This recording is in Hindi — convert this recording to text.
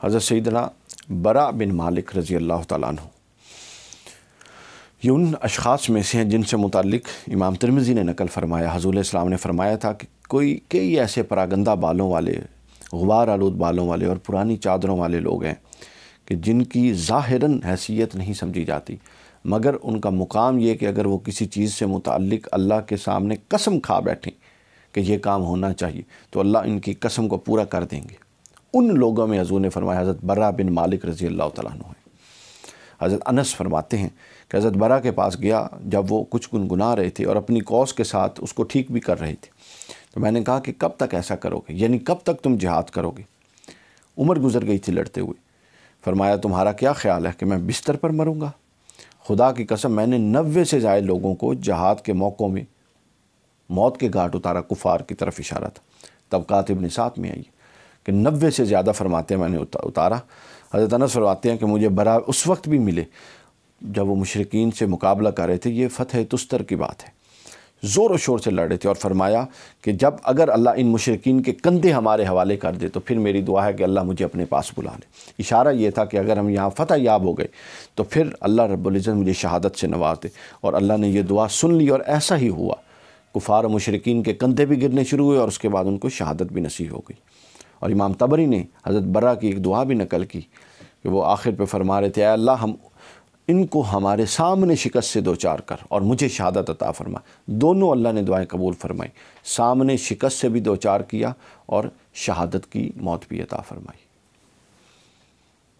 हज़रत सैयदना बरा बिन मालिक रज़ी अल्लाह तआला अन्हु ये उन अशख़ास में से हैं जिनसे मुताल्लिक़ इमाम तिरमिज़ी ने नकल फरमाया, हुज़ूर इस्लाम ने फरमाया था कि कई ऐसे परागंदा बालों वाले, गुबार आलूद बालों वाले और पुरानी चादरों वाले लोग हैं कि जिनकी ज़ाहिरन हैसियत नहीं समझी जाती, मगर उनका मुकाम ये कि अगर वो किसी चीज़ से मुताल्लिक़ अल्लाह के सामने कसम खा बैठें कि ये काम होना चाहिए तो अल्लाह इनकी कसम को पूरा कर देंगे। उन लोगों में हुज़ूर ने फरमाया हज़रत बरा बिन मालिक रज़ी अल्लाह तआला अन्हु है। हज़रत अनस फरमाते हैं कि हज़रत बरा के पास गया जब वो कुछ गुनगुना रहे थे और अपनी कौस के साथ उसको ठीक भी कर रहे थे, तो मैंने कहा कि कब तक ऐसा करोगे, यानी कब तक तुम जिहाद करोगे। उम्र गुजर गई थी लड़ते हुए। फरमाया तुम्हारा क्या ख्याल है कि मैं बिस्तर पर मरूंगा? खुदा की कसम मैंने 90 से ज़्यादा लोगों को जहाद के मौक़ों में मौत के घाट उतारा, कुफ़ार की तरफ इशारा था। तबक़ात इब्न साद में आई कि 90 से ज़्यादा फरमाते हैं मैंने उतारा। हज़रत अनस फरमाते हैं कि मुझे बरा उस वक्त भी मिले जब वो मुशरिकीन से मुकाबला कर रहे थे। ये फ़तह तुस्तर की बात है, ज़ोर व शोर से लड़ रहे थे और फरमाया कि जब अगर अल्लाह इन मुशरिकीन के कंधे हमारे हवाले कर दे तो फिर मेरी दुआ है कि अल्लाह मुझे अपने पास बुला ले। इशारा ये था कि अगर हम यहाँ फ़तह याब हो गए तो फिर अल्लाह रब्बुल इज़्ज़त मुझे शहादत से नवाज दे। और अल्लाह ने यह दुआ सुन ली और ऐसा ही हुआ। कुफ़ार मुशरिकीन के कंधे भी गिरने शुरू हुए और उसके बाद उनको शहादत भी नसीब हो गई। और इमाम तबरी ने हज़रत बरा की एक दुआ भी नकल की कि वो आखिर पे फरमा रहे थे, अल्लाह हम इनको हमारे सामने शिकस्त से दो चार कर और मुझे शहादत अता फरमा। दोनों अल्लाह ने दुआएं कबूल फरमाई, सामने शिकस्त से भी दो चार किया और शहादत की मौत भी अता फरमाई।